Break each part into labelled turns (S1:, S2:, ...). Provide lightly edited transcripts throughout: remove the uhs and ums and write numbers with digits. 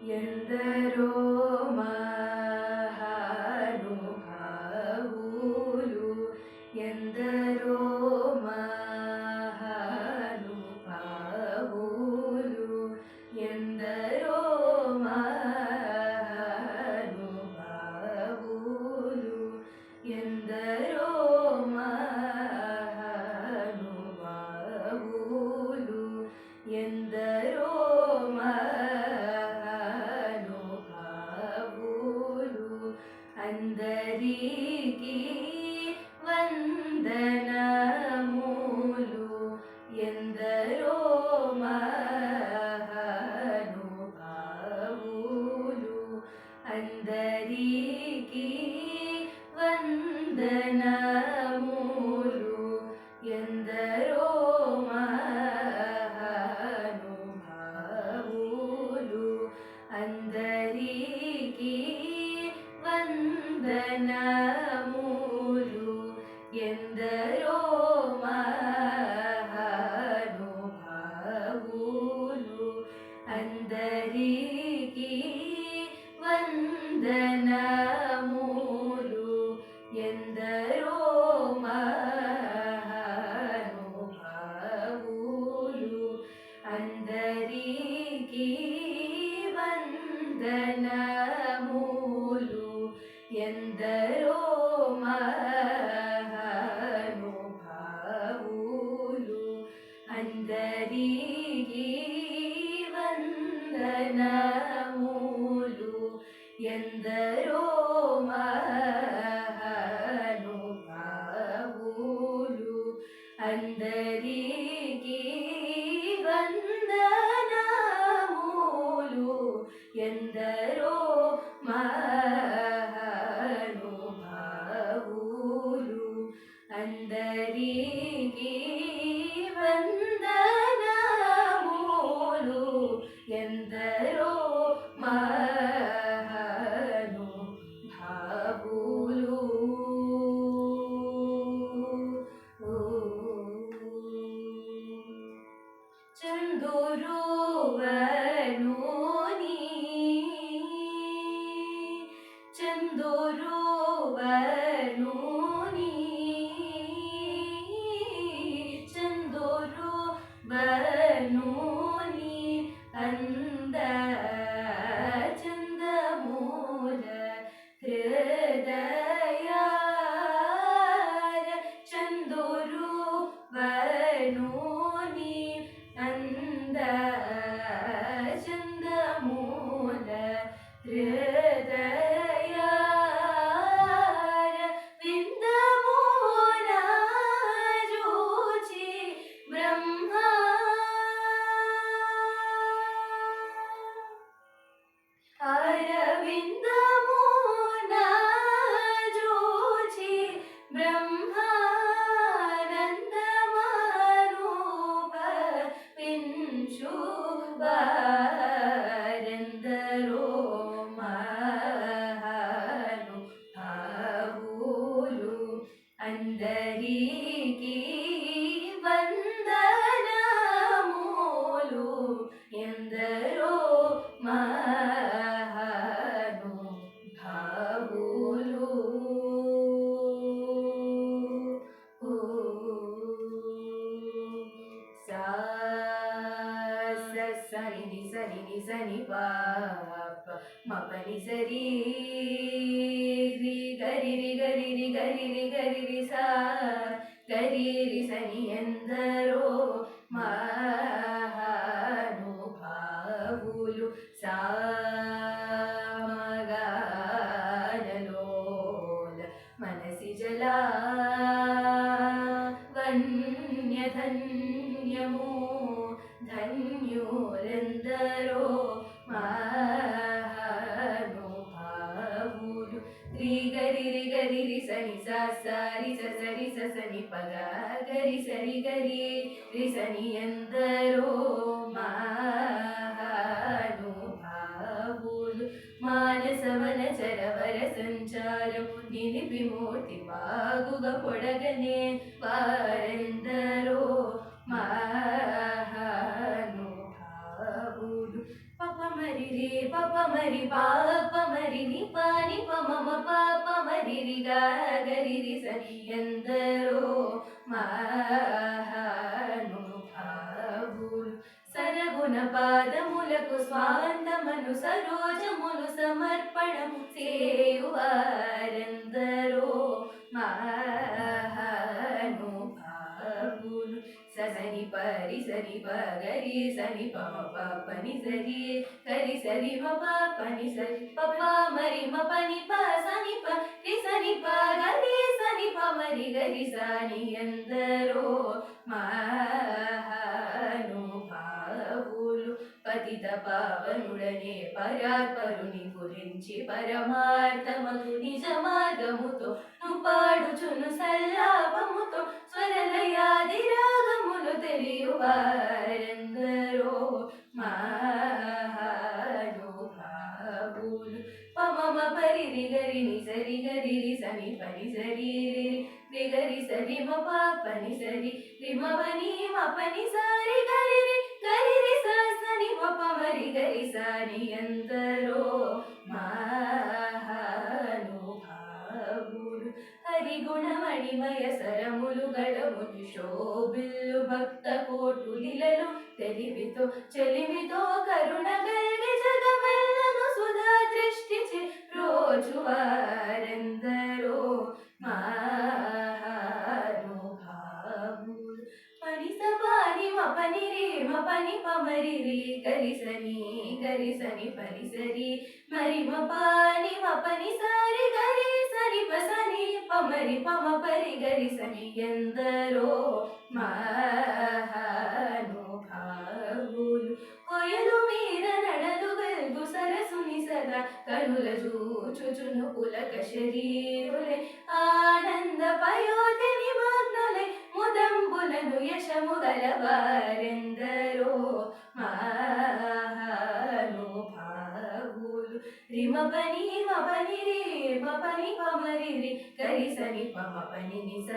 S1: ఎందరో మహానుభావులు ఎందరో మహానుభావులు ఎందరో మహానుభావులు ఎందరో మహానుభావులు ఎందరో అందరికీ వందనములు ఎందరో మహానుభావులు అందరికీ వందనములు ఎందరో మహానుభావులు అందరికీ వందనములు ఎందరో మహానుభావులు అందరికీ వందనములు ఎందరో మహానుభావులు అందరికీ వందనములు ఎందరో మహానుభావులు అందరికీ వందనములు ఎందరో మహానుభావులు అందరికీ వందనములు ఎందరో మహానుభావులు అందరికీ వందనములు ఎందరో మహానుభావులు చందురువనుని చందురువనుని చందురువనుని అంద చందమూల హృదయార చందురువనుని అంద చందమూల హృదయార విందమూల రుచి బ్రహ్మ అరవిందమూల రుచి బ్రహ్మానందమరూప వింశు వారెందరో మహానుభావులు అందరికీ వందనములు ఎందరో మహానుభావులు సని సని సని పాప మపని సరి రి గరి రి గరి రి గరి రి గరి రి సా గరి రి సని ఎందరో మహానుభావులు సామగానలోల మనసి జలా వన్యధన్యము ధన్యులెందరో మహానుభావులు రి గరి రి గరి రి సని సా సారి సరి సని పగ గరి సరి గరి రి సని ఎందరో మహానుభావులు మానసవన చరవర సంచారము నిలిపి మూర్తి బాగుగ పొడగనే వారెందరో మహానుభావులు పప మరి రే పప మరి పాప మరి ని పాని పమ పాప మరి రి గా గరి రి సని ఎందరో మహానుభావులు సరగుణ పాదములకు స్వాంతమను సరోజములు సమర్పణము చేయువారెందరో మహానుభావులు సని పరి సరి పగరి సని పమ పని సరి కరి సరి మ పని సరి పప మరి మ పని ప సని ప రి సని ప గరి సని ప మరి గరి సని ఎందరో మహానుభావులు పతిత పావనుడనే పరాత్పరుని గురించి పరమార్థమగు నిజ మార్గముతో పాడుచును సల్లాపముతో స్వరలయాది రాగములు తెలియువారెందరో మహానుభావులు పమమ పరి రిగరి ని సరి గరి రి సని పని సరి రి గరి సరి మ పని సరి రి మ పని మ పని సరి గరి రి సని మ మరి గరి సని ఎందరో మహానుభావులు హరిగుణమణిమయ సరములు గడములు శోభిల్లు భక్త కోటులిలలు తెలివితో చెలిమితో కరుణ గల్గి జగమెల్లను సుధా దృష్టి రోజు వారెందరో మహానుభావులు పని సపాని మ పని రే మ పని పమరి రి గరి సని పరి సరి మరి మ పాని మ పని సారి గరి సని ప సని పమరి పమ పరి గరి సని ఎందరో మహానుభావులు కొయలు మీర నడలు వెల్గు సరసుని సదా కనుల చూచుచును పులక శరీరులే ఆనంద పయోధిని మగ్నులై ముదంబులను యశము గలవారెందరో మహానుభావులు రిమ పని మ పని రే మ పని పమరి రి గరి సని పమ పని ని స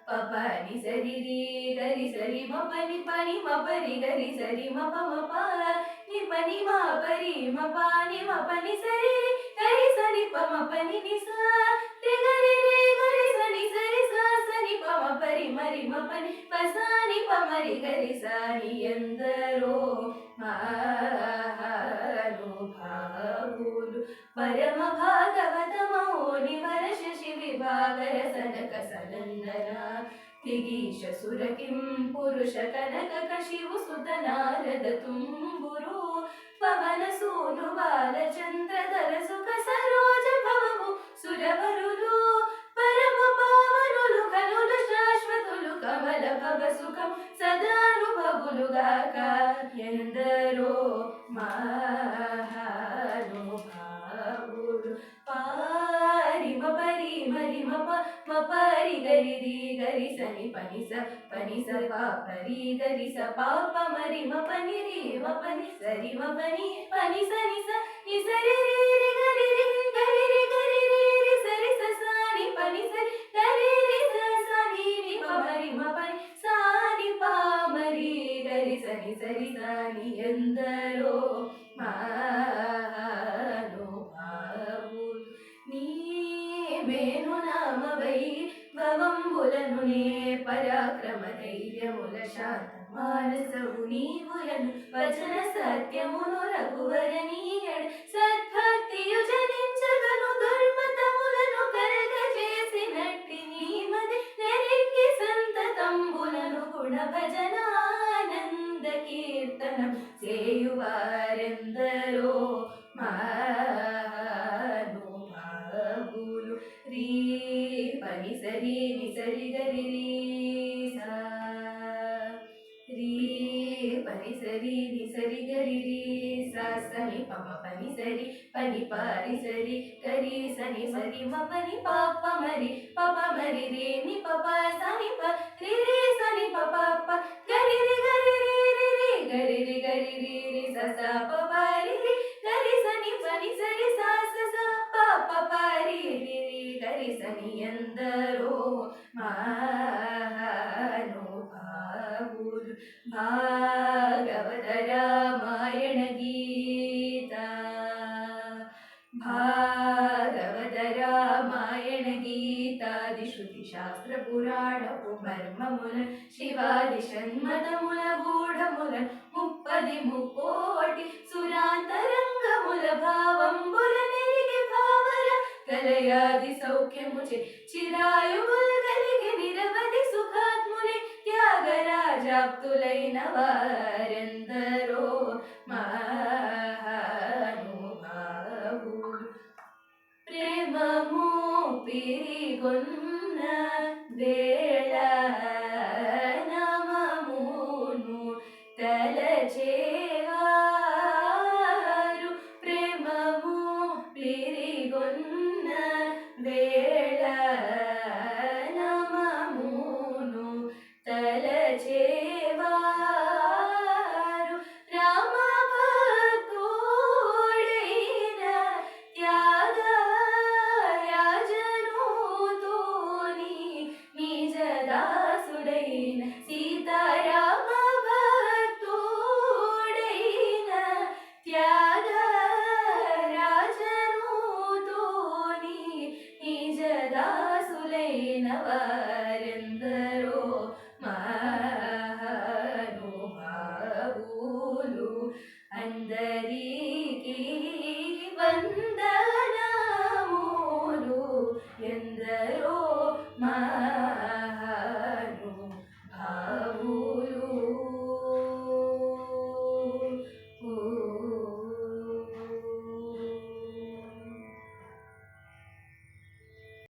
S1: పప ని సరి రి గరి సరి మ పని మ పరి గరి సరి మ పమ ప ని పని మ పరి మ పాని మ పని సరి గరి సరి పమ పని ని స రి గరి సని సరి స సని పమ పరి మరి మ పని పసాని పమరి గరి సని ఎందరో మహానుభావులు పరమ భాగవతమౌని వరష శివి భాగర సనక సనందన దిగీష సురకిం పురుష కనక కశివు సుత నారద తుంబురు పవన సూను బాలచంద్రధర సుఖ సరోజ భవము సురవరులు పరమ పావనులు కనులు శాశ్వతులు కమల భవ సుఖం సదానుభవులుగాక ఎందరో మహానుభావులు పారి మ పరి మరి మ పరి గరి రి గరి సని పని స ప పరి గరి స పాప మరి మ పని రి మ పని సరి మ పని సని స ని సరి రి గరి రి గరి రి సరి స సాని పని సరి గరి రి స సాని ని ప మరి మ పని సాని ప మరి గరి సని సరి సాని ఎందరో మహానుభావులు నీ వేణు నామవై భవంబులను నే పరాక్రమ ధైర్యముల శాంత మానసవు నీవులను వచన సత్యమును రఘువరనీయడు సద్భక్తియు జనించగను దుర్మతములను కలగజేసినట్టి నీమది నెరిగి సంతతంబులను గుణ భజనానంద కీర్తనం చేయువారెందరో మహానుభావులు రీ పని సరి ని సరి గరి రీ పని సరి ని సరి గరి సని పమ పని సరి పని పారి సరి గరి సని సరి మ పని పాప మరి రే ని పప సని ప రి సని ప గరి రి గరి రి స స ప పరి రి గరి సని పని సరి స స ప పరి రి గరి సని ఎందరో మహానుభావులు భాగవత రామాయణ గీ భాగవత రామాయణ గీతాది శృతి శాస్త్ర పురాణపు మర్మముల శివాది షణ్మతముల గూఢముల ముప్పది ముప్పోటి సురాంతరంగముల భావంబుల నెరిగి భావర కలయాది సౌఖ్యముచే చిరాయువుల కలిగి నిరవధి సుఖాత్ములై త్యాగరాజాప్తులైన వారన్